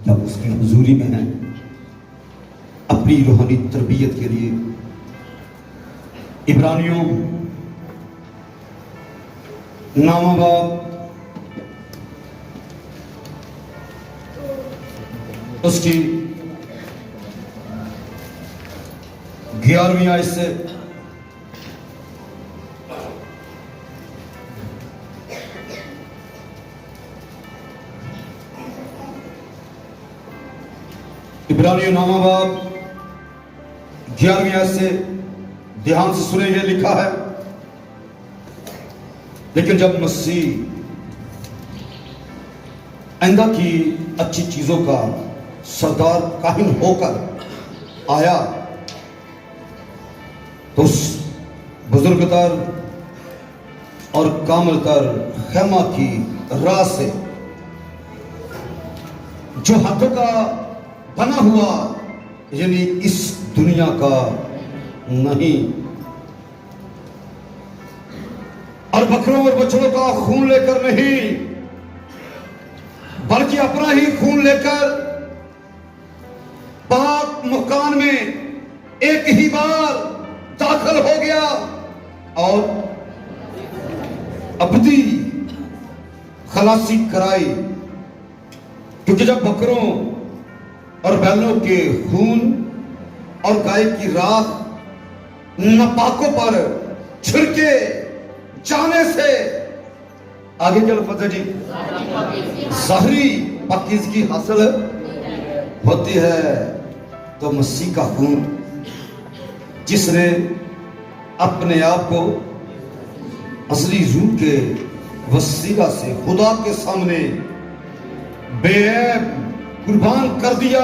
जब उसकी हुजूरी में हैं अपनी रूहानी तरबियत के लिए। इब्रानियों नामाबाद उसकी 11वीं आयत से इब्रानियों नामाबाद 11वीं आयत से ध्यान से सुनेंगे। लिखा है, लेकिन जब मसीह आइंदा की अच्छी चीजों का सरदार काहिन होकर आया तो उस बुजुर्गतर और कामलतर खेमा की राह से जो हाथों का बना हुआ, यानी इस दुनिया का नहीं, और बकरों और बछड़ों का खून लेकर नहीं, बल्कि अपना ही खून लेकर पाक मकान में एक ही बार दाखिल हो गया और अबदी खलासी कराई। क्योंकि जब बकरों और बैलों के खून और गाय की राख नापाकों पर छिड़के जाने से आगे क्या लफ्ज़ है जी, ज़ाहिरी पाकीज़गी हासिल होती है। तो मसीह का खून, जिसने अपने आप को असली रूह के वसीला से खुदा के सामने बेऐब कुर्बान कर दिया,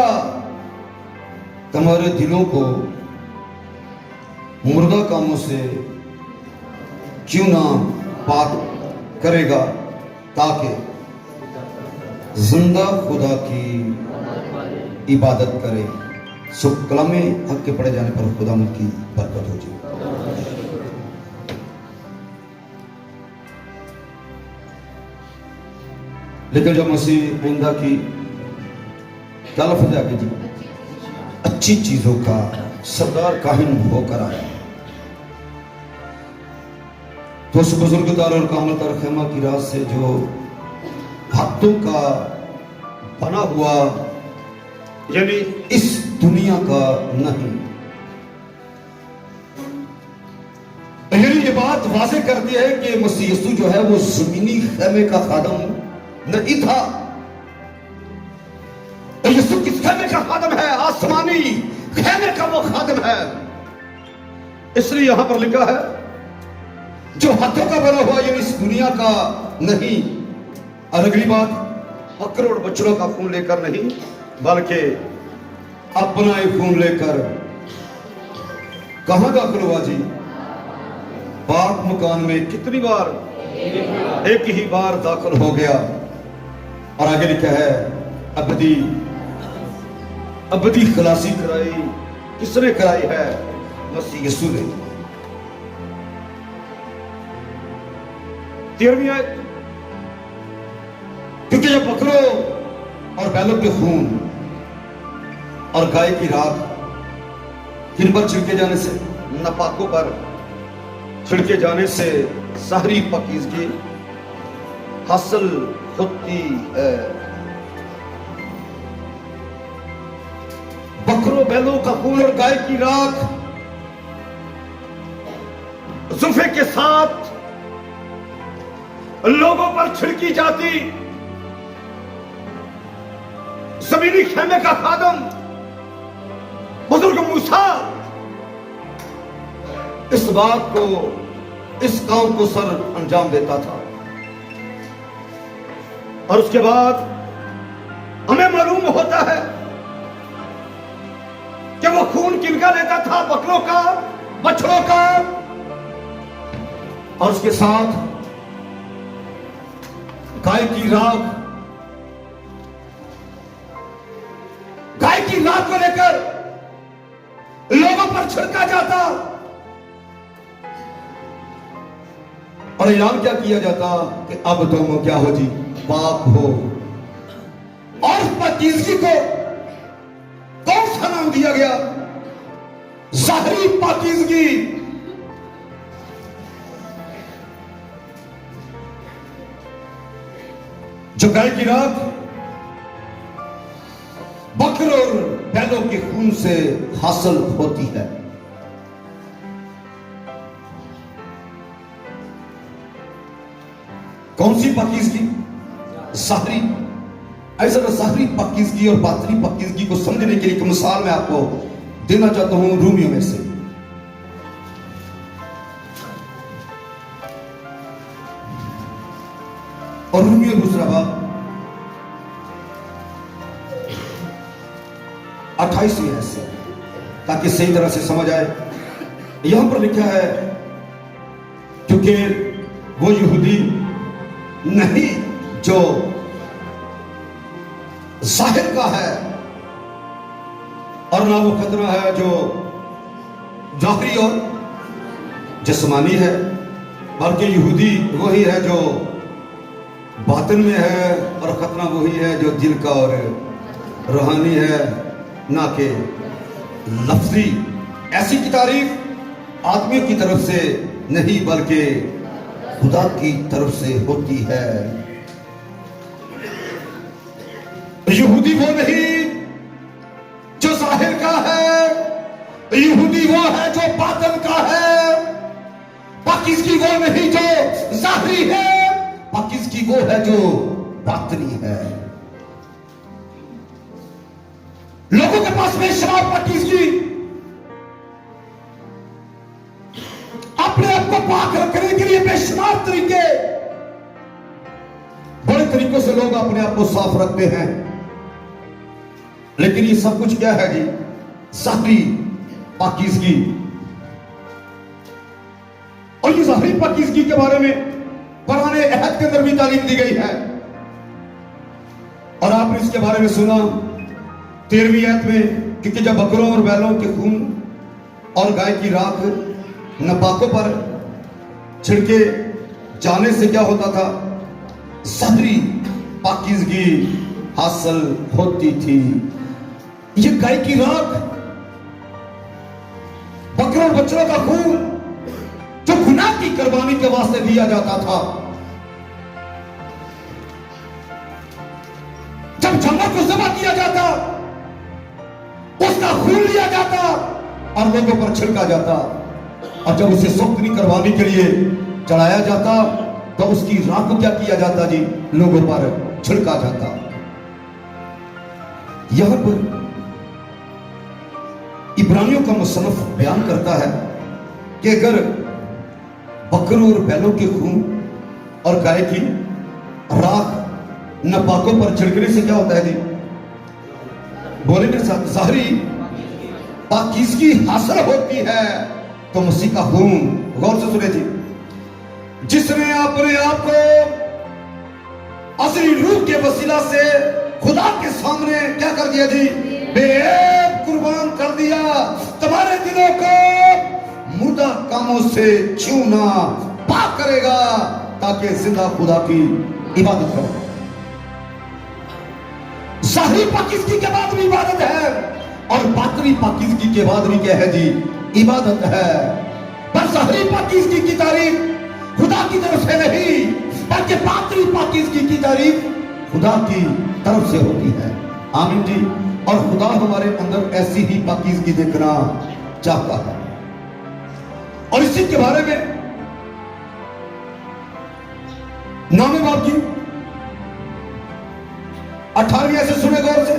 तुम्हारे दिलों को मुर्दा कामों से क्यों ना पाक करेगा, ताकि जिंदा खुदा की इबादत करे। सो कलामे हक के पढ़े जाने पर खुदा की बरकत हो जाए। लेकिन जब मसीह आइंदा की क्या लफ्ज़ है आगे जी, अच्छी चीजों का सरदार काहिन होकर आया, तो उस बुजुर्गदार और कामलतर खेमा की राह से जो हाथों का बना हुआ, यानी इस दुनिया का नहीं, यानी ये बात वाज़ेह करती है कि मसीह यीशु जो है वो जमीनी खेमे का खादम नहीं था। यीशु किस खेमे का खादम है? आसमानी खेमे का वो खादम है। इसलिए यहां पर लिखा है जो हाथों का बना हुआ, यानी इस दुनिया का नहीं। और अगली बात, बकरों और बछड़ों का खून लेकर नहीं, बल्कि अपना ही खून लेकर कहां दाखिल हुआ जी? पाक मकान में कितनी बार? एक ही बार दाखिल हो गया। और आगे लिखा है अबदी अबदी खलासी कराई। किसने कराई है? मसीह यीशु ने। 13वीं आयत, क्योंकि जब बकरों और बैलों के खून और गाय की राख किन पर छिड़के जाने से? नापाकों पर छिड़के जाने से ज़ाहिरी पाकीज़गी हासिल होती है। बकरों बैलों का खून और गाय की राख जुल्फे के साथ लोगों पर छिड़की जाती। ज़मीनी खेमे का खादम बुजुर्ग मूसा इस बात को, इस काम को सर अंजाम देता था। और उसके बाद हमें मालूम होता है कि वो खून किनका लेता था? बकरों का, बछड़ों का, और उसके साथ गाय की राख। गाय की राख को लेकर लोगों पर छिड़का जाता और ऐलान क्या किया जाता कि अब तुम क्या हो जी? पाक हो। और पाकीज़गी को कौन सा नाम दिया गया? ज़ाहिरी पाकीज़गी। जो गाय की राख बकरे और बैलों के खून से हासिल होती है। कौन सी पाकीज़गी? ज़ाहिरी। ऐसा ज़ाहिरी पाकीज़गी और बातिनी पाकीज़गी को समझने के लिए एक मिसाल मैं आपको देना चाहता हूं रूमियों में से। और रूमियों दूसरा बाब 28वीं आयत से, ताकि सही तरह से समझ आए। यहां पर लिखा है, क्योंकि वो यहूदी नहीं जो जाहिर का है, और ना वो खतरा है जो जाहिरी और जिस्मानी है, बल्कि यहूदी वही है जो बातिन में है, और खतरा वही है जो दिल का और रूहानी है, ना कि लफ्जी। ऐसी की तारीफ आदमियों की तरफ से नहीं बल्कि खुदा की तरफ से होती है। यहूदी वो नहीं जो जाहिर का है, यहूदी वो है जो बातिन का है। पाकीज़गी वो नहीं जो जाहिरी है, पाकीज़गी वो है जो बातिनी है। लोगों के पास बेशुमार पाकीज़गी, अपने आप को पाक रखने के लिए बेशुमार तरीके, बड़े तरीकों से लोग अपने आप को साफ रखते हैं। लेकिन ये सब कुछ क्या है जी? ज़ाहिरी पाकीज़गी। और ये ज़ाहिरी पाकीज़गी के बारे में पुराने अहद के अंदर भी तालीम दी गई है, और आपने इसके बारे में सुना 13वीं आयत में, क्योंकि जब बकरों और बैलों के खून और गाय की राख नपाकों पर छिड़के जाने से क्या होता था? ज़ाहिरी पाकीज़गी हासिल होती थी। ये गाय की राख, बकरों और बच्चों का खून जो गुनाह की कुर्बानी के वास्ते दिया जाता था, जब जानवर को ज़बह किया जाता, उसका खून लिया जाता और लोगों पर छिड़का जाता, और जब उसे सुख्तनी कुर्बानी के लिए चढ़ाया जाता तो उसकी राख को क्या किया जाता जी? लोगों पर छिड़का जाता। यहां पर इब्रानियों का मुसन्निफ बयान करता है कि अगर बकरों और बैलों के खून और गाय की राख नपाकों पर छिड़कने से क्या होता है जी? बोले मेरे साथ, ज़ाहिरी पाकीज़गी हासिल होती है। तो मसीह का खून, गौर से सुने जी, जिसने अपने आप को असली रूह के वसीला से खुदा के सामने क्या कर दिया जी? बेऐब कुर्बान कर दिया। तुम्हारे दिलों को मुर्दा कामों से छूना पाक करेगा, ताकि जिंदा खुदा की इबादत करो। ज़ाहिरी पाकीज़गी के बाद भी इबादत है, और बातिनी पाकीज़गी के बाद भी क्या है जी? इबादत है। पर ज़ाहिरी पाकीज़गी की तारीफ खुदा की तरफ से नहीं, बल्कि बातिनी पाकीज़गी की तारीफ खुदा की तरफ से होती है। आमीन जी। और खुदा हमारे अंदर ऐसी ही पाकीज़गी देखना चाहता है। और इसी के बारे में नामे बाप की 18वीं आयत से सुने गौर से,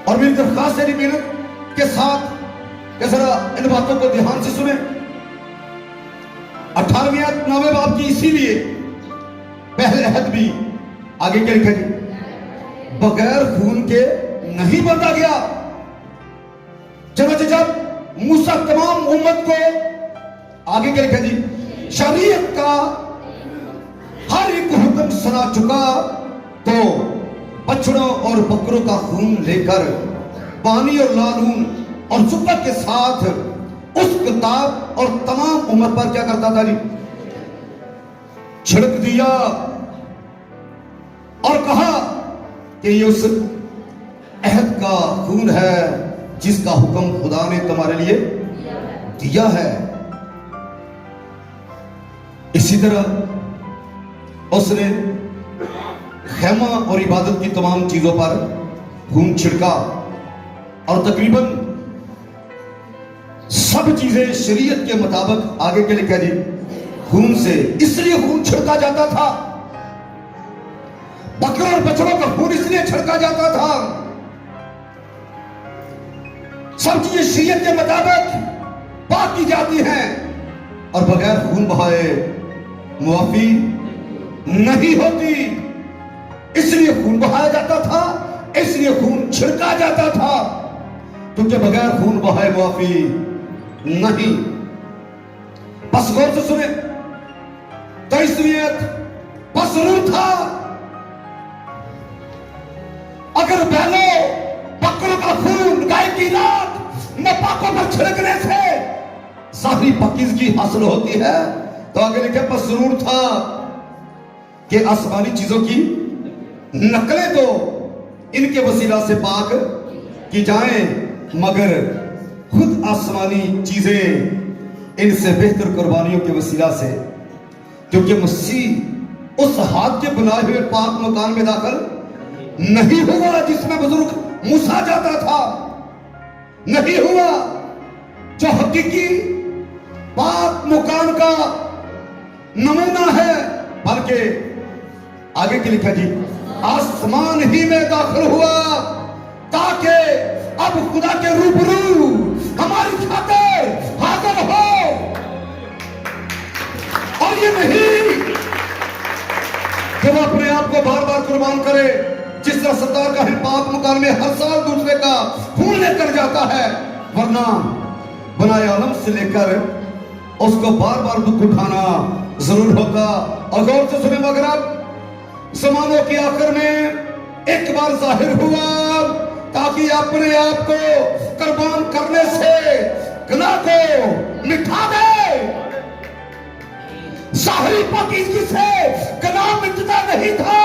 और मेरी दरखास्त है मेहनत के साथ जरा इन बातों को ध्यान से सुने। 18वीं आयत नामे बाप की, इसीलिए पहले अहद भी आगे क्या लिखा जी? बगैर खून के नहीं बंधा गया। चलो जब मूसा तमाम उम्मत को आगे क्या लिखा जी? शरीयत का हर एक हुक्म सुना चुका, तो बछड़ों और बकरों का खून लेकर पानी और लालून और सुपर के साथ उस किताब और तमाम उम्मत पर क्या करता था जी? छिड़क दिया। कि ये उस अहद का खून है जिसका हुक्म खुदा ने तुम्हारे लिए दिया है। इसी तरह उसने खैमा और इबादत की तमाम चीजों पर खून छिड़का और तकरीबन सब चीजें शरीयत के मुताबिक आगे के लिखा जी खून से, इसलिए खून छिड़का जाता था। बकरों और बछड़ों का खून इसलिए छिड़का जाता था। सब चीजें शरीयत के मुताबिक पाक की जाती हैं और बगैर खून बहाए मुआफी नहीं होती। इसलिए खून बहाया जाता था, इसलिए खून छिड़का जाता था, क्योंकि बगैर खून बहाए मुआफी नहीं। बस गौर से सुने, तो इसलिए बस जरूर था अगर बैलों बकरों का खून गाय की रात नपाकों पर छिड़कने से सारी पाकीज़गी हासिल होती है, तो आगे लिखे बस जरूर था कि आसमानी चीजों की नकलें तो इनके वसीला से पाक की जाएं, मगर खुद आसमानी चीजें इनसे बेहतर कुर्बानियों के वसीला से, क्योंकि मसीह उस हाथ के बनाए हुए पाक मकान में दाखिल नहीं हुआ जिसमें बुजुर्ग मूसा जाता था, नहीं हुआ जो हकीकी पाक मकान का नमूना है, बल्कि आगे के लिखा जी आसमान ही में दाखिल हुआ ताकि अब खुदा के रूबरू हमारी खातिर हाजिर हो। और ये नहीं कि वो अपने आप को बार बार कुर्बान करे, जिस तरह सरदार का पाक मकान में हर साल दूसरे का खून लेकर जाता है, वरना बनाए आलम से लेकर उसको बार बार दुख उठाना जरूर होता। और गौर से सुने, मगर अब ज़मानों के आखिर में एक बार जाहिर हुआ ताकि अपने आप को कुर्बान करने से गुनाह को मिटा दे। ज़ाहिरी पाकीज़गी से गुनाह मिटता नहीं था,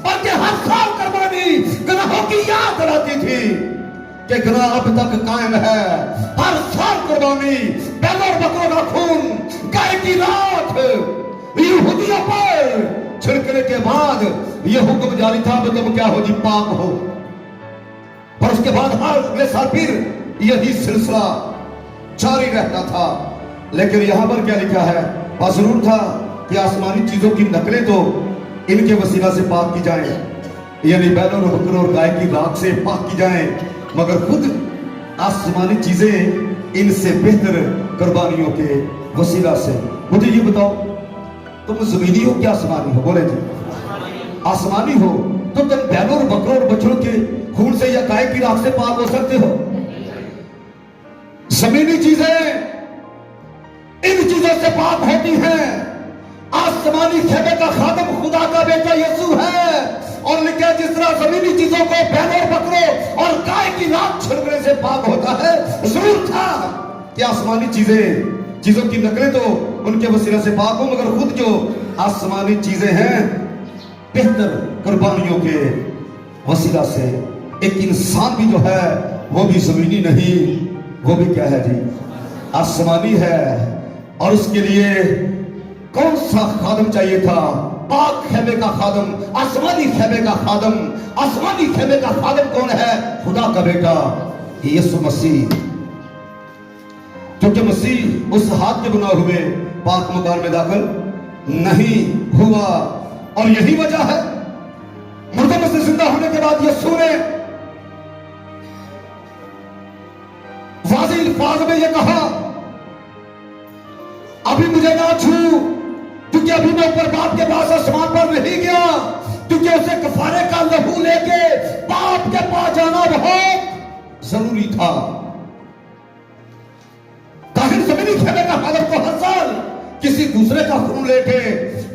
बल्कि हर साल कुर्बानी गुनाहों की याद दिलाती थी कि गुनाह अब तक कायम है। हर साल कुर्बानी, बैलों और बकरों का खून गाय की राख यहूदियों पर छिड़कने के बाद यह हुक्म जारी था कि तुम क्या हो जी, पाक हो। और उसके बाद हर अगले साल फिर यही सिलसिला जारी रहता था। लेकिन यहां पर क्या लिखा है, बस जरूर था कि आसमानी चीजों की नकलें तो इनके वसीला से पाक की जाएं, यानी बैलों और बकरों और गाय की राख से पाक की जाएं, मगर खुद आसमानी चीजें इनसे बेहतर कुर्बानियों के वसीला से। मुझे ये बताओ, तुम जमीनी हो क्या आसमानी हो? बोले जी आसमानी हो तो तुम बैलों और बकरों और बछड़ों के खून से या गाय की राख से पाक हो सकते हो? जमीनी चीजें इन चीजों से पाक होती हैं। आसमानी खेमे का खादम खुदा का बेटा यीशु है, और लिखा जिस तरह जमीनी चीजों को बैलों और बकरों और गाय की राख छिड़कने से पाक होता है, जरूर था कि आसमानी चीजों की नकलें तो उनके वसीला से पाक हो, मगर खुद जो आसमानी चीजें हैं बेहतर कुर्बानियों के वसीला से। एक इंसान भी जो है वो भी जमीनी नहीं, वो भी क्या है जी, आसमानी है। और उसके लिए कौन सा खादम चाहिए था? पाक खेमे का खादम, आसमानी खेमे का खादम। आसमानी खेमे का खादम कौन है? खुदा का बेटा यीशु मसीह। क्योंकि मसीह उस हाथ के बना हुए पाक मकान में दाखिल नहीं हुआ, और यही वजह है मुर्दों में से जिंदा होने के बाद यीशु ने वाज़ेह अल्फाज में यह कहा, अभी मुझे ना छू, क्योंकि अभी मैं ऊपर बाप के पास आसमान पर नहीं गया, क्योंकि उसे कफारे का लहू लेके बाप के पास जाना बहुत जरूरी था। जमीनी खेमे का खादम को हर साल किसी दूसरे का खून लेके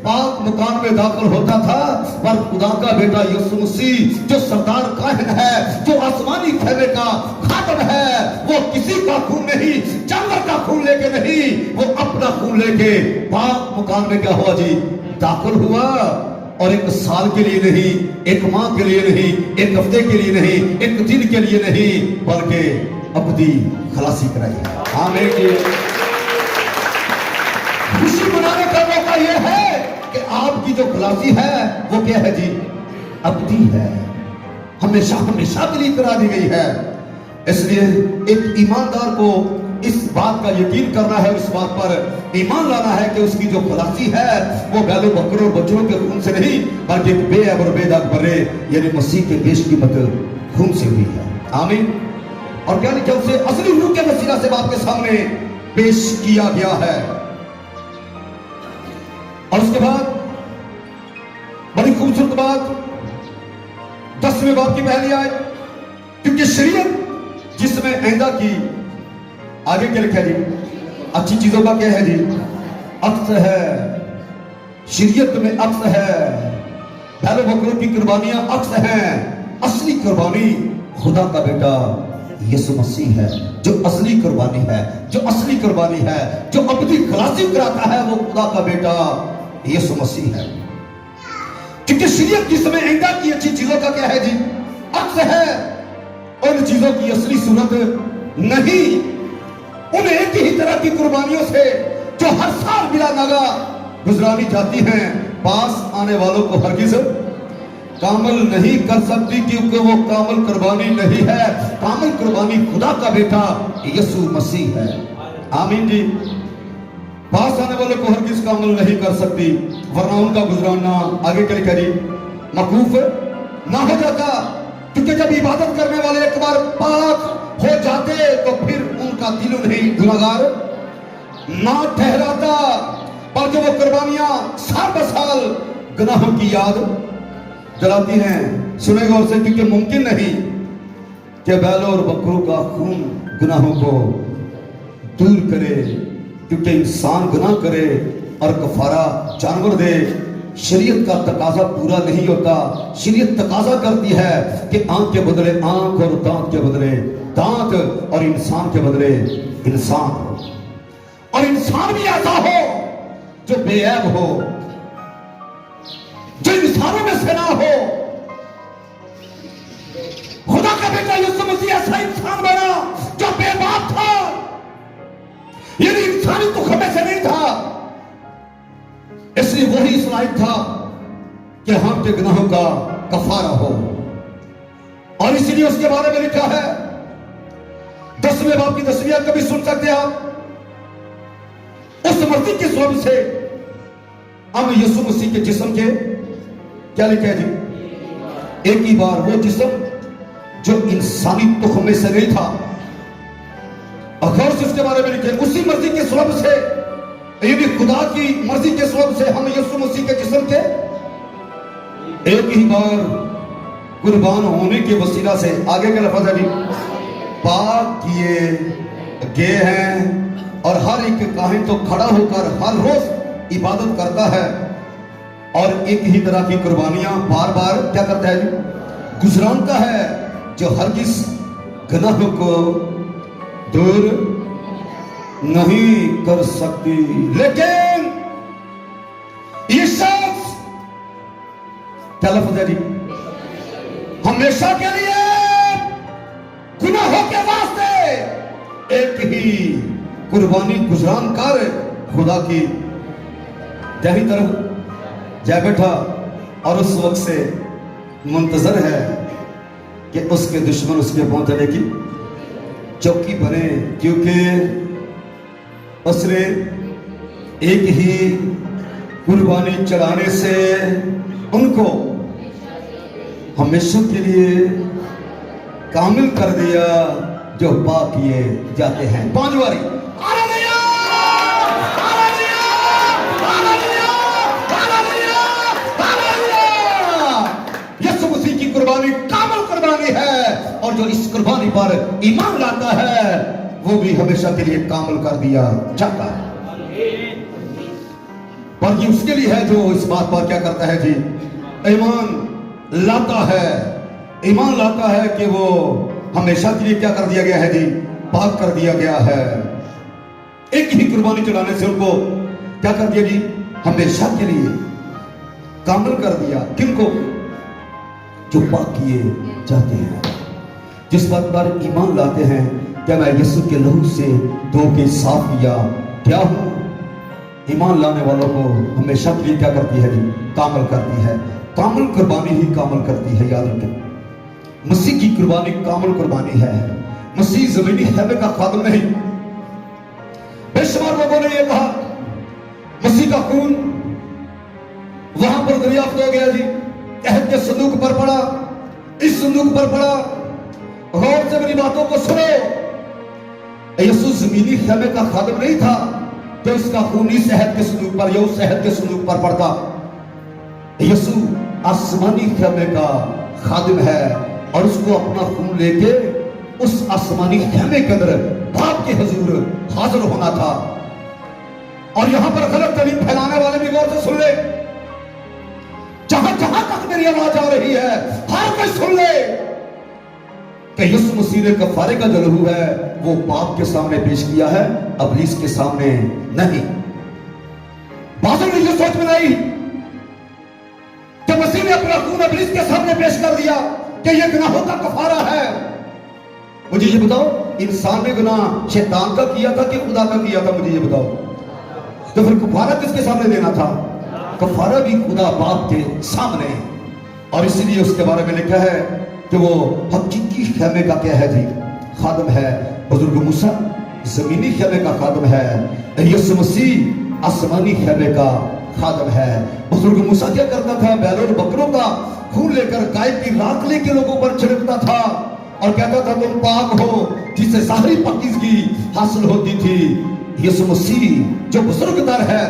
पाक मकान में दाखिल होता था, पर खुदा का बेटा यीशु मसीह जो सरदार काहिन है, जो आसमानी खेमे का खादम है, वो किसी का खून नहीं, जानवर का खून लेके नहीं, वो अपना खून लेके पाक मकान में क्या हुआ जी, दाखिल हुआ। और एक साल के लिए नहीं, एक माह के लिए नहीं, एक हफ्ते के लिए नहीं, एक दिन के लिए नहीं, बल्कि अब्दी खलासी कराई। आमीन जी। खुशी मनाने का मौका यह है कि आपकी जो खलासी है वो क्या है जी? अब्दी है, हमेशा हमेशा के लिए करा दी गई है। इसलिए एक ईमानदार को इस बात का यकीन करना है, इस बात पर ईमान लाना है कि उसकी जो खलासी है वो बैलों बकरों और बछड़ों के खून से नहीं, बल्कि एक बेअब और बेदाग बरे यानी मसीह के बेशकीमत खून से हुई है। आमीन। और क्या लिखा? उसे असली रूह के वसीला से आपके सामने पेश किया गया है। और उसके बाद बड़ी खूबसूरत बात 10वें बाब की पहली आयत, क्योंकि शरीयत जिसमें आइंदा की, आगे क्या लिखा जी? अच्छी चीजों का क्या है जी? अक्स है। शरीयत में अक्स है, बैलों बकरों की कुर्बानियां अक्स हैं। असली कुर्बानी खुदा का बेटा यीशु मसीह है, जो असली कुर्बानी है, जो असली कुर्बानी है, जो अब्दी खलासी कराता है, वो खुदा का बेटा यीशु मसीह है। क्योंकि शरीयत जिसमें आइंदा की अच्छी चीजों का क्या है जी? अक्स है। उन चीजों की असली सूरत नहीं, उन एक ही तरह की कुर्बानियों से जो हर साल बिला नागा गुजरानी जाती हैं, पास आने वालों को हरगिज कामल नहीं कर सकती, क्योंकि वो कामल कुर्बानी नहीं है। कामल कुर्बानी खुदा का बेटा यीशु मसीह है। आमीन जी। पास आने वालों को हरगिज कामल नहीं कर सकती, वरना उनका गुजराना आगे क्या लिखा जी? मकूफ ना हो जाता। क्योंकि जब इबादत करने वाले एक बार पाक हो जाते तो फिर उनका दिल उन्हें गुनहगार ना ठहराता, पर जो वो कुर्बानियां साल ब साल गुनाहों की याद जलाती हैं। सुने गौर से, क्योंकि मुमकिन नहीं कि बैलों और बकरों का खून गुनाहों को दूर करे, क्योंकि इंसान गुनाह करे और कफारा जानवर दे। शरीयत का तकाजा पूरा नहीं होता। शरीयत तकाजा करती है कि आंख के बदले आंख और दांत के बदले दांत और इंसान के बदले इंसान हो, और इंसान भी ऐसा हो जो बेऐब हो, जो इंसानों में से ना हो। खुदा का बेटा यीशु मसीह ऐसा इंसान बना जो बेबाक था, यानी इंसानी तुख में से नहीं था। इसलिए वही इस लायक था कि हम के गुनाहों का कफारा हो। और इसलिए उसके बारे में लिखा है 10वें बाब की 10वीं आयत, कभी सुन सकते हैं आप? उस मसीह के स्वरूप से हम यीशु मसीह के जिस्म के क्या लिखा है जी? एक ही बार वो जिस्म जो इंसानी तुख में से नहीं था, अखबार से उसके बारे में लिखे उसी मर्जी के स्वरूप से, यानी खुदा की मर्जी के स्वरूप से हम यीशु मसीह के जिस्म के एक ही बार कुर्बान होने के वसीला से, आगे का लफ्ज है जी, पाक किए गए हैं। और हर एक काहिन तो खड़ा होकर हर रोज इबादत करता है और एक ही तरह की कुर्बानियां बार बार क्या करता है जी? गुजरानता है, जो हरगिज गुनाहों को दूर नहीं कर सकती। लेकिन ये शख्स क्या लफ्ज है जी? हमेशा के लिए गुनाहों के वास्ते एक ही कुर्बानी गुजरान कर खुदा की दाहिनी तरफ जा बैठा, और उस वक्त से मुंतजर है कि उसके दुश्मन उसके पहुंचने की चौकी बने, क्योंकि उसने एक ही कुर्बानी चढ़ाने से उनको हमेशा के लिए कामिल कर दिया जो पाक किए जाते हैं। 5 बारी यीशु मसीह की कुर्बानी कामिल कुर्बानी है, और जो इस कुर्बानी पर ईमान लाता है वो भी हमेशा के लिए कामिल कर दिया जाता है। पर ये उसके लिए है जो इस बात पर क्या करता है जी? ईमान लाता है। ईमान लाता है कि वो हमेशा के लिए क्या कर दिया गया है जी? पाक कर दिया गया है। एक ही कुर्बानी चढ़ाने से उनको क्या कर दिया जी? हमेशा के लिए। कामिल कर दिया। किनको? जो पाक किए जाते हैं, जिस बात पर ईमान लाते हैं क्या मैं यीशु के लहू से धो के साफ किया क्या हूं। ईमान लाने वालों को हमेशा के लिए क्या करती है जी? कामिल करती है। कामिल कुर्बानी ही कामिल करती है। याद रखें, मसीह की कुर्बानी कामिल कुर्बानी है। मसीह जमीनी हैबे का खादिम नहीं। बेशुमार लोगों ने यह कहा मसीह का खून वहां पर दरियाफ्त हो गया जी, अहद के संदूक पर पड़ा, इस संदूक पर पड़ा। गौर से मेरी बातों को सुनो, यीशु जमीनी खैमे का खादिम नहीं था तो इसका खून इस अहद के संदूक पर या उस अहद के संदूक पर पड़ता। यीशु आसमानी खैमे का खादिम है और उसको अपना खून लेके उस आसमानी खैमे के अंदर बाप के हुजूर हाजिर होना था। और यहां पर गलत तालीम फैलाने वाले भी गौर से सुन ले, जहां जहां तक मेरी आवाज आ रही है हर कोई सुन ले कि यीशु मसीह ने कफारे का जो लहू है वो बाप के सामने पेश किया है, इब्लीस के सामने नहीं। बादल ने ये सोच बनाई कि मसीह ने अपना खून इब्लीस के सामने पेश कर दिया कि यह गुनाहों का कफारा है। मुझे ये बताओ, इंसान ने गुनाह शैतान का किया था कि खुदा का किया था? मुझे ये बताओ, तो फिर कफारा किसके सामने देना था? कफारा भी खुदा बाप के सामने। और इसीलिए उसके बारे में लिखा है कि वो हकीकी खैमे का क्या है जी? खादिम है। बुजुर्ग मूसा जमीनी खैमे का खादिम है, यीशु मसीह आसमानी खैमे का खादिम है। बुजुर्ग मूसा क्या करता था? बैलों और बकरों का खून लेकर गाय की राख लेके लोगों पर छिड़कता था और कहता था तुम पाक हो, जिससे ज़ाहिरी पाकीज़गी हासिल होती थी। यीशु मसीह जो बुजुर्गदार है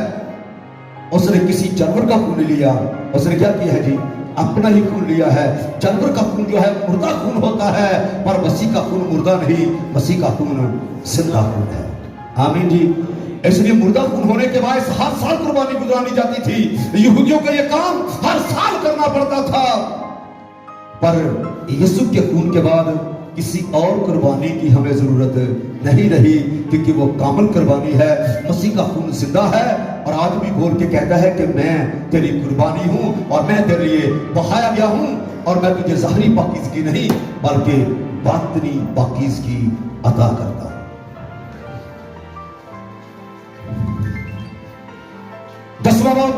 उसने किसी जानवर का खून लिया, उसने क्या किया है जी? अपना ही खून लिया है। जानवर का खून जो है मुर्दा खून होता है, पर मसीह का खून मुर्दा नहीं, मसीह का खून जिंदा खून है। आमीन जी। इसलिए मुर्दा खून होने के बाद हर साल कुर्बानी गुजारी जाती थी। यहूदियों का यह काम हर साल करना पड़ता था, पर यीशु के खून के बाद किसी और कुर्बानी की हमें जरूरत नहीं रही, क्योंकि वो कामिल कुर्बानी है। मसीह का खून जिंदा है और आज भी बोल के कहता है कि मैं तेरी कुर्बानी हूं और मैं तेरे लिए बहाया गया हूं और मैं तुझे ज़ाहिरी पाकीज़गी नहीं बल्कि बातिनी पाकीज़गी अता करता हूं। 10वां बाब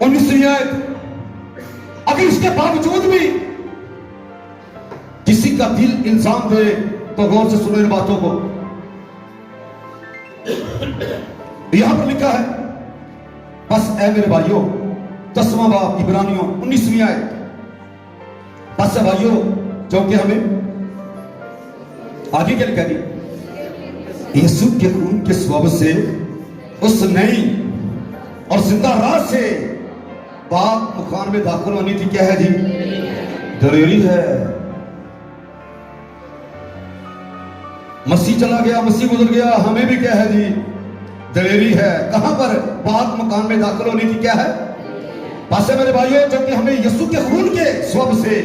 19वीं आयत। अगर इसके बावजूद भी किसी का दिल इल्जाम दे तो गौर से सुनो इन बातों को। यहां पर लिखा है, बस ऐ मेरे भाइयों, 10वां बाब इब्रानियों 19वीं आयत। बस है भाइयों, क्योंकि हमें आगे क्या लिखा जी? यीशु के खून के सबब से उस नई और जिंदा राह से पाक मुकान में दाखिल होनी थी। क्या है जी? दलेरी है। मसीह चला गया, मसीह गुजर गया, हमें भी क्या है जी? दलेरी है। कहां पर? पाक मकान में दाखिल होनी थी। क्या है? पास है मेरे भाइयों, क्योंकि हमें यीशु के खून के सबब से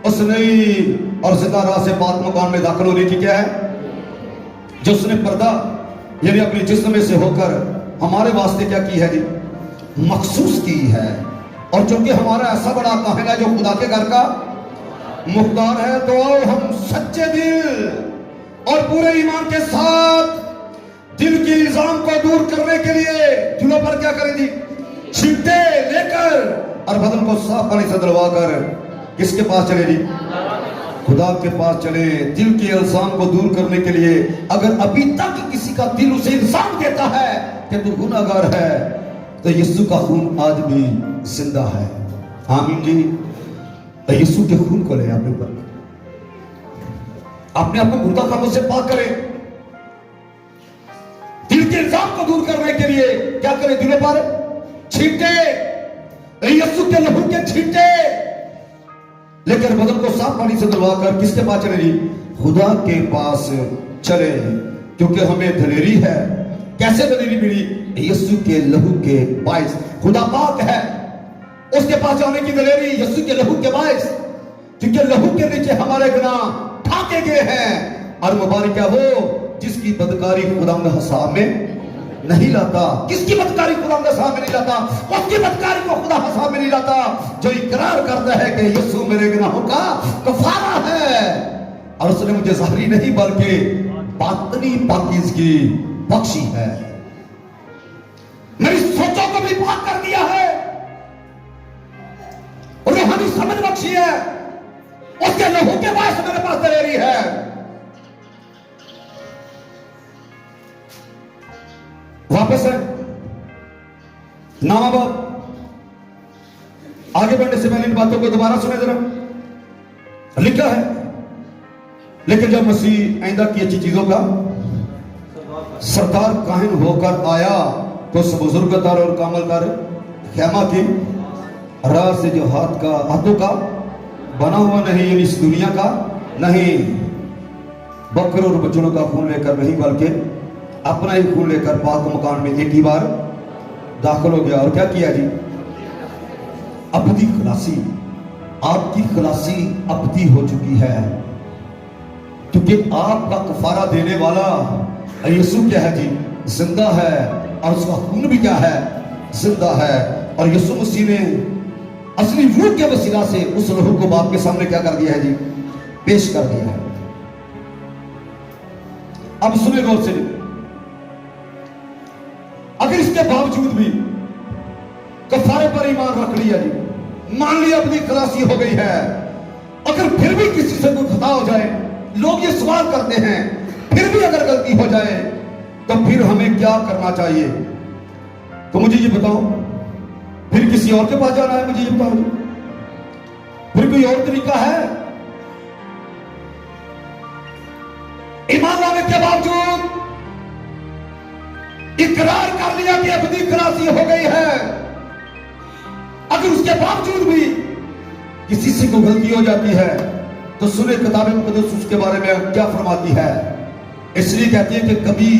उस नई और जिंदा राह से पाक मकान में दाखिल होनी थी। क्या है? जो उसने पर्दा यानी अपने जिस्म में से होकर हमारे वास्ते क्या की है जी? मखसूस की है। और चूंकि हमारा ऐसा बड़ा काहिल है जो खुदा के घर का मुख्तार है, तो हम सच्चे दिल और पूरे ईमान के साथ दिल के इल्जाम को दूर करने के लिए दिलों पर क्या करें जी? छींटे लेकर और बदन को साफ पानी से धुलवाकर किसके पास चले जी? खुदा के पास चले। दिल के इल्जाम को दूर करने के लिए अगर अभी तक किसी का दिल उसे इल्जाम देता है कि तू गुनाहगार है, तो यीशु का खून आज भी जिंदा है। आमीन जी। तो यीशु के खून को ले अपने ऊपर, अपने आप को मुर्दा कामों से पाक करें। दिल के इल्जाम को दूर करने के लिए क्या करें? दिलों पर छींटे, यीशु के लहू के छींटे लेकर बदन को साफ पानी से धुलवाकर किसके पास चले जी? खुदा के पास चले। क्योंकि हमें दलेरी है। कैसे दलेरी मिली? यीशु के लहू के बायस। खुदा पाक है, उसके पास जाने की दलेरी यीशु के लहू के बायस, क्योंकि लहू के नीचे हमारे गुनाह ढाके गए हैं। और मुबारक है वो जिसकी बदकारी खुदा में हिसाब में नहीं लाता। किसकी बदकारी खुदा के सामने नहीं लाता? उसकी बदकारी को खुदा के सामने नहीं लाता जो इकरार करता है कि यीशु मेरे गुनाहों का कफारा है और उसने मुझे ज़ाहिरी नहीं बल्कि बातनी पाकीज़गी बख्शी है, मेरी सोचों को भी पाक कर दिया है और रूहानी समझ बख्शी है, उसके लहू के बाद मेरे पास दलेरी है। वापस है नामा बाप, आगे बढ़ने से पहले इन बातों को दोबारा सुने जरा। लिखा है, लेकिन जब मसीह आइंदा की अच्छी चीजों का सरदार काहिन होकर आया तो उस बुजुर्गदार और कामलदार खेमा की राह से जो हाथों का बना हुआ नहीं, यानी इस दुनिया का नहीं, बकरों और बछड़ों का खून लेकर नहीं बल्कि अपना ही खून लेकर पाक मकान में एक ही बार दाखिल हो गया। और क्या किया जी? अबदी खलासी, आपकी खलासी अबदी हो चुकी है, क्योंकि आपका कफारा देने वाला यीशु क्या है जी? जिंदा है, और उसका खून भी क्या है? जिंदा है। और यीशु मसीह ने असली रूह के वसीला से उस रूह को बाप के सामने क्या कर दिया है जी? पेश कर दिया है। अब सुने गौर से, अगर इसके बावजूद भी कफारे पर ईमान रख लिया जी, मान लिया अपनी खलासी हो गई है, अगर फिर भी किसी से कोई खता हो जाए, लोग ये सवाल करते हैं, फिर भी अगर गलती हो जाए तो फिर हमें क्या करना चाहिए? तो मुझे ये बताओ, फिर किसी और के पास जाना है? मुझे ये बताओ, फिर कोई और तरीका है? ईमान लाने के बावजूद इकरार कर लिया कि अबदी खलासी हो गई है, अगर उसके बावजूद भी किसी से कोई गलती हो जाती है तो सुने किताब मुकद्दस उसके बारे में क्या फरमाती है। इसलिए कहती है कि कभी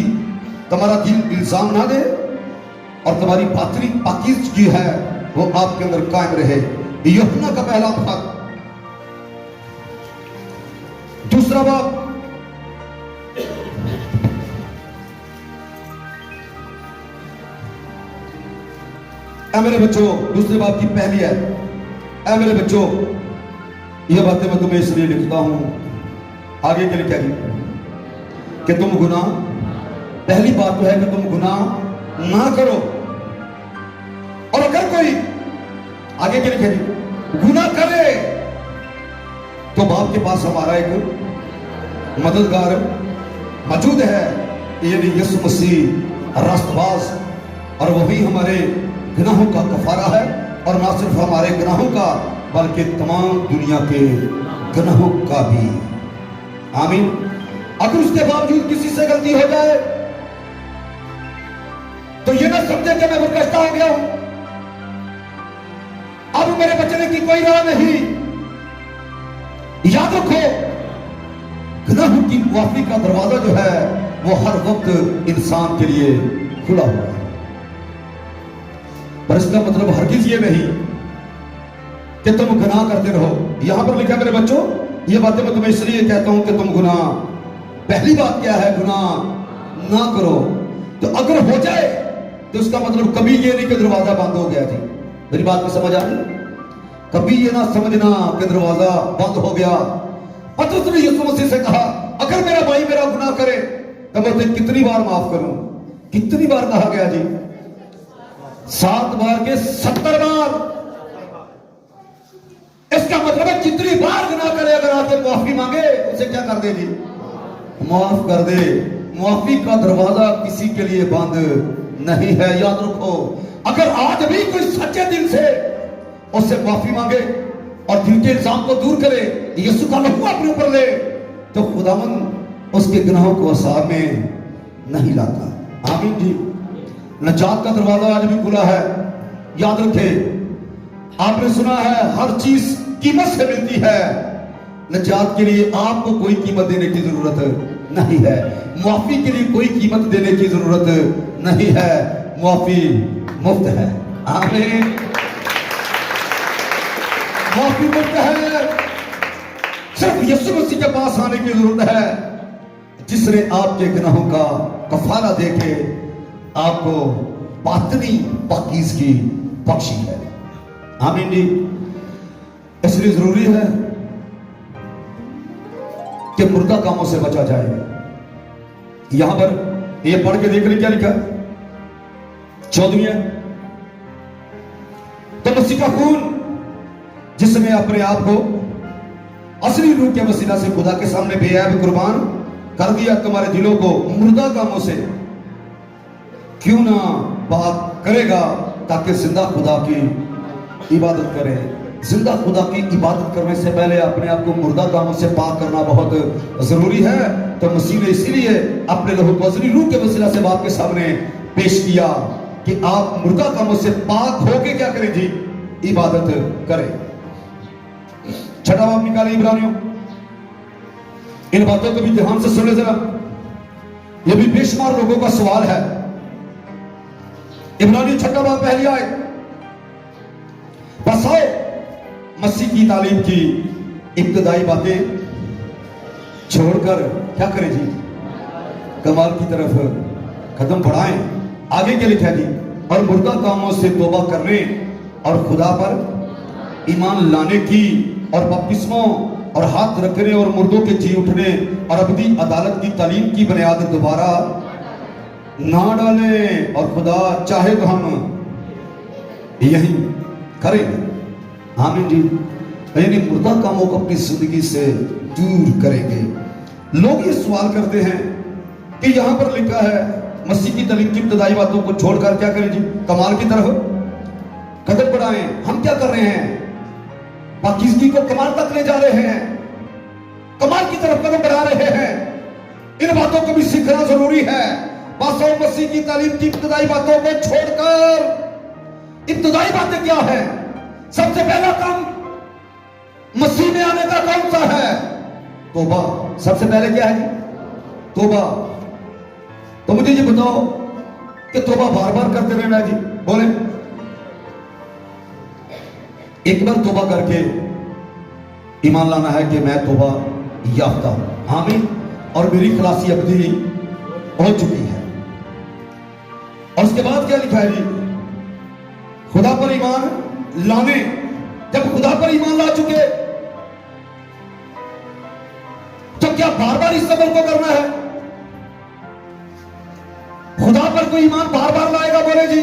तुम्हारा दिल इल्जाम ना दे और तुम्हारी बातनी पाकीज़गी है वो आपके अंदर कायम रहे। यूहन्ना का पहला भाग, दूसरा बाब, ऐ मेरे बच्चों, दूसरे बाब की पहली है, ऐ मेरे बच्चों, ये बातें मैं तुम्हें इसलिए लिखता हूं, आगे के लिए क्या कि तुम गुनाह, पहली बात तो है कि तुम गुनाह ना करो, और अगर कोई आगे के लिए गुनाह करे तो बाप के पास हमारा एक मददगार मौजूद है, यानी यीशु मसीह रास्तबाज, और वही हमारे गुनाहों का कफारा है, और ना सिर्फ हमारे गुनाहों का बल्कि तमाम दुनिया के गुनाहों का भी। आमीन। अगर उसके बावजूद किसी से गलती हो जाए तो ये ना समझे कि मैं बर्कश्ता हो गया हूं, अब मेरे बचने की कोई राह नहीं। याद रखो, गुनाहों की माफी का दरवाजा जो है वो हर वक्त इंसान के लिए खुला हुआ है, पर इसका मतलब हरगिज ये नहीं कि तुम गुनाह करते रहो। यहां पर लिखा मेरे बच्चों, ये बातें मैं तुम्हें इसलिए कहता हूं कि तुम गुनाह, पहली बात क्या है? गुनाह ना करो। तो अगर हो जाए तो उसका मतलब कभी ये नहीं कि दरवाजा बंद हो गया जी। मेरी बात में समझ आ रही? कभी ये ना समझना कि दरवाजा बंद हो गया। पतरस ने यीशु मसीह से कहा, अगर मेरा भाई मेरा गुनाह करे तो मैं उसे कितनी बार माफ करूं? कितनी बार कहा गया जी? 7 बार के 70 बार। इसका मतलब है जितनी बार गुनाह करे, अगर आके माफी मांगे उसे क्या कर दे जी? माफ कर दे। माफी का दरवाजा किसी के लिए बंद नहीं है। याद रखो, अगर आज भी कोई सच्चे दिल से उससे माफी मांगे और दिल के इल्जाम को दूर करे, यीशु का लहू अपने ऊपर ले, तो खुदावंद उसके गुनाहों को हिसाब में नहीं लाता। आमीन जी। नजात का दरवाजा आज भी खुला है। याद रखे, आपने सुना है हर चीज कीमत से मिलती है, नजात के लिए आपको कोई कीमत देने की जरूरत नहीं है। माफी के लिए कोई कीमत देने की जरूरत नहीं है। माफी मुफ्त है। आमीन। माफी मुफ्त है। सिर्फ यीशु मसीह के पास आने की जरूरत है, जिसने आपके गुनाहों का कफारा देके आपको बातनी पाकीज़गी बख्शी है। आमीन जी। इसलिए जरूरी है कि मुर्दा कामों से बचा जाए। यहां पर ये पढ़ के देख ले क्या लिखा है 14वें, तो मसीह का खून जिसने अपने आप को असली रूह के वसीला से खुदा के सामने बेऐब कुर्बान कर दिया, तुम्हारे दिलों को मुर्दा कामों से क्यों ना बात करेगा, ताकि जिंदा खुदा की इबादत करें। जिंदा खुदा की इबादत करने से पहले अपने आप को मुर्दा कामों से पाक करना बहुत जरूरी है। तो मसीह ने इसीलिए अपने लहू को असली रूह के वसीला से बाप के सामने पेश किया कि आप मुर्दा कामों से पाक होके क्या करें जी, इबादत करें। छठा बाब निकाले इब्रानियों, इन बातों को भी ध्यान से सुने जरा, यह भी बेशुमार लोगों का सवाल है। इब्रानियों छठा बाब पहली आयत, बस आओ मसीह की तालीम की इब्तदाई बातें छोड़कर क्या करें जी, कमाल की तरफ कदम बढ़ाएं। आगे क्या लिखा जी, और मुर्दा कामों से तौबा करने और खुदा पर ईमान लाने की और बपतिस्मों और हाथ रखने और मुर्दों के जी उठने और अबदी अदालत की तालीम की बुनियाद दोबारा ना डालें। और खुदा चाहे तो हम यही करेंगे। आमीन जी। यानी मुर्दा कामों को अपनी जिंदगी से दूर करेंगे। लोग ये सवाल करते हैं कि यहां पर लिखा है मसीह की तालीम की इब्तदाई बातों को छोड़कर क्या करें जी, कमाल की तरफ कदम बढ़ाएं। हम क्या कर रहे हैं, पाकीज़गी को कमाल तक ले जा रहे हैं, कमाल की तरफ कदम बढ़ा रहे हैं। इन बातों को भी सीखना जरूरी है। बस मसीह की तालीम की इब्तदाई बातों को छोड़कर, इब्तदाई बातें क्या है, सबसे पहला काम मसीह में आने का कौन सा है, तौबा। सबसे पहले क्या है जी, तौबा। तो मुझे ये बताओ कि तौबा बार बार करते रहना है जी, बोले एक बार तौबा करके ईमान लाना है कि मैं तौबा याफ्ता हूं। आमीन। और मेरी खलासी अबदी हो चुकी है। और उसके बाद क्या लिखा है जी, खुदा पर ईमान लाने। जब खुदा पर ईमान ला चुके तो क्या बार बार इस अमल को करना है? खुदा पर कोई ईमान बार बार लाएगा, बोले जी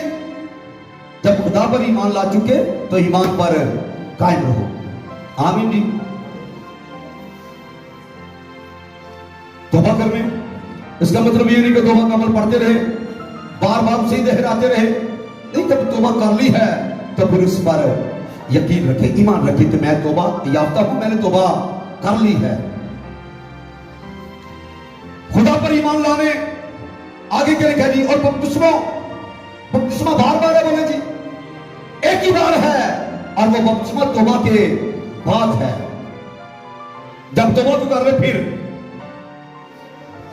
जब खुदा पर ईमान ला चुके तो ईमान पर कायम रहो। आमीन जी। तौबा करने इसका मतलब ये नहीं कि तौबा का अमल पढ़ते रहे, बार बार उसे दोहराते रहे। नहीं, जब तौबा कर ली है तो फिर उस पर यकीन रखे, ईमान रखे कि मैं तौबा याफ्ता हूं, मैंने तौबा कर ली है। खुदा पर ईमान लाने आगे क्या लिखा जी, और बपतिस्मा बार बार है, बोले जी एक ही बार है, और वो बपतिस्मा तौबा के बाद है। जब तौबा तो कर ले फिर,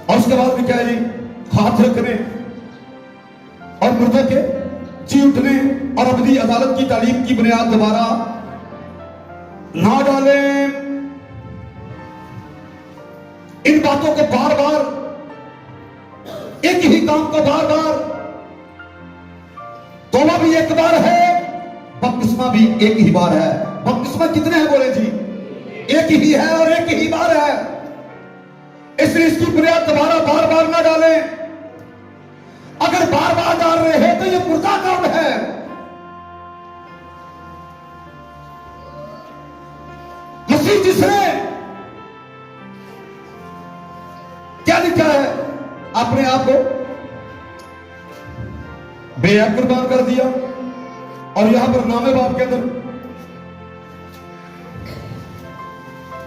और उसके बाद लिखा है जी हाथ रखने और मुर्दों के जी उठने और अबदी अदालत की तालीम की बुनियाद दोबारा ना डालें। इन बातों को बार बार, एक ही काम को बार बार, तौबा भी एक बार है, बपतिस्मा भी एक ही बार है। बपतिस्मा कितने हैं, बोले जी एक ही है और एक ही बार है। इसलिए इसकी बुनियाद दोबारा बार बार ना डालें। अगर बार बार डाल रहे हैं तो ये मुर्दा काम है। मसीह जिसने क्या लिखा है, अपने आप को बेअब कुर्बान कर दिया। और यहां पर नामे बाप के अंदर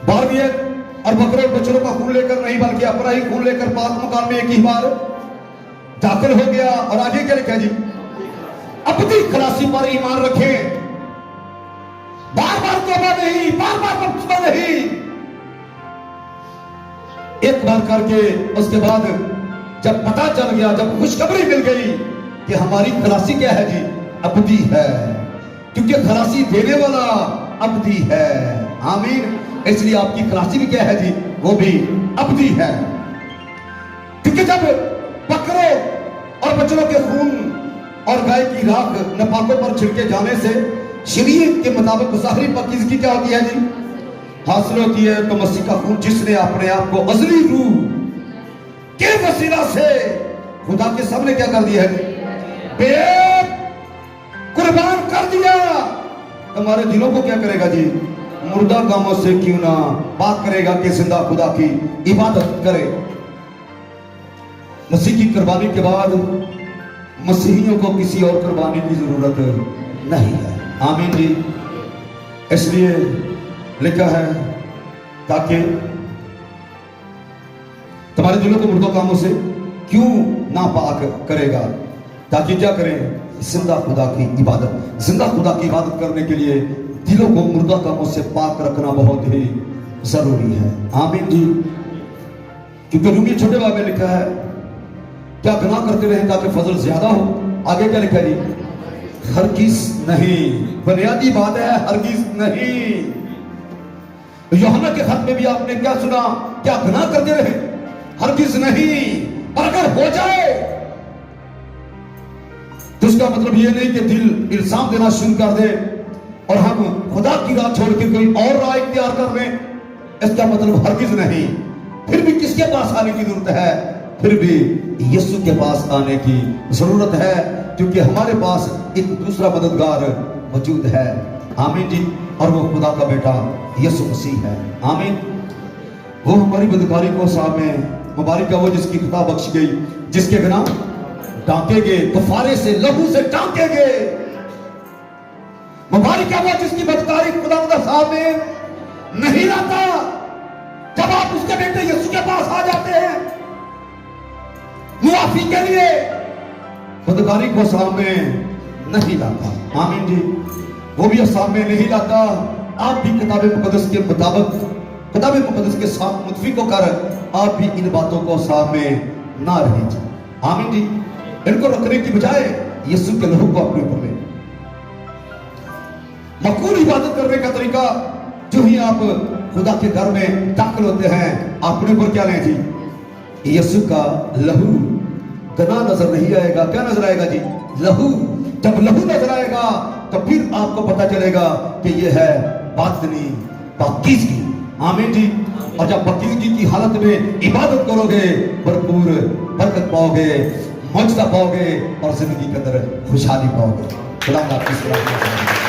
12वीं और बकरों बच्चों का खून लेकर नहीं, बल्कि अपना ही खून लेकर पाक मकान में एक ही बार दाखिल हो गया। और आगे क्या लिखा जी, अपनी खलासी पर ईमान रखें, बार बार तौबा नहीं, बार बार बपतिस्मा नहीं, एक बार करके उसके बाद जब पता चल गया, जब खुशखबरी मिल गई कि हमारी खलासी क्या है जी, अबदी है, क्योंकि खलासी देने वाला अबदी है। आमीन। इसलिए आपकी खलासी भी क्या है जी, वो भी अबदी है। क्योंकि जब बकरों और बच्चों के खून और गाय की राख नपाकों पर छिड़के जाने से शरीयत के मुताबिक ज़ाहिरी पाकीज़गी क्या होती है जी? हासिल होती है। तो मसीह का खून जिसने अपने आप को अज़ली रूह के वसीला से खुदा के सामने क्या कर दिया है? कुर्बान कर दिया। हमारे दिलों को क्या करेगा जी? मुर्दा कामों से क्यों ना पाक करेगा कि जिंदा खुदा की इबादत करे। मसीह की कुर्बानी के बाद मसीहियों को किसी और कुर्बानी की जरूरत नहीं है। आमीन जी। इसलिए लिखा है ताकि तुम्हारे दिलों को मुर्दा कामों से क्यों ना पाक करेगा, ताकि क्या करें? जिंदा खुदा की इबादत। जिंदा खुदा की इबादत करने के लिए दिलों को मुर्दा कामों से पाक रखना बहुत ही जरूरी है। आमीन जी। क्योंकि रूमी छोटे बाब में लिखा है क्या गुनाह करते रहे ताकि फजल ज्यादा हो। आगे क्या लिखा जी? हरगिज नहीं। बुनियादी बात है, हरगिज नहीं। यूहन्ना के खत में भी आपने क्या सुना? क्या गुनाह करते रहे? हरगिज नहीं। और अगर हो जाए तो इसका मतलब यह नहीं कि दिल इल्जाम देना शुरू कर दे और हम खुदा की राह छोड़ के कोई और राह इख्तियार कर लें। इसका मतलब हरगिज नहीं। फिर भी किसके पास आने की जरूरत है? फिर भी यीशु के पास आने की जरूरत है, क्योंकि हमारे पास एक दूसरा मददगार मौजूद है। आमीन जी। और वो खुदा का बेटा यीशु मसीह है। आमीन। वो हमारी बदकारी को सामने मुबारक है वो जिसकी खता बख्श गई, जिसके बिना टांके गए, कफारे से लहू से टांके गए। मुबारक है वो जिसकी बदकारी खुदा सामने नहीं लाता। जब आप उसके बेटे यीशु के पास आ जाते हैं मुआफी के लिए, बदकारी को सामने नहीं लाता। आमीन जी। वो भी सामने नहीं लाता। आप भी किताब मुकद्दस के मुताबिक किताब मुकद्दस के साथ मुतफिक होकर आप भी इन बातों को सामने ना रहे। आमीन जी। इनको रखने की बजाय यीशु के लहू को अपने ऊपर ले। मकबूल इबादत करने का तरीका, जो ही आप खुदा के घर में दाखिल होते हैं अपने ऊपर क्या लें जी? यीशु का लहू। गना नजर नहीं आएगा, क्या नजर आएगा जी? लहू। जब लहू नजर आएगा तो फिर आपको पता चलेगा कि यह है बातनी पाकीज़गी। आमीन जी। और जब पाकीज़गी की हालत में इबादत करोगे भरपूर बरकत पाओगे, मौजूदा पाओगे और जिंदगी के अंदर खुशहाली पाओगे। खुदा आपकी सलाह।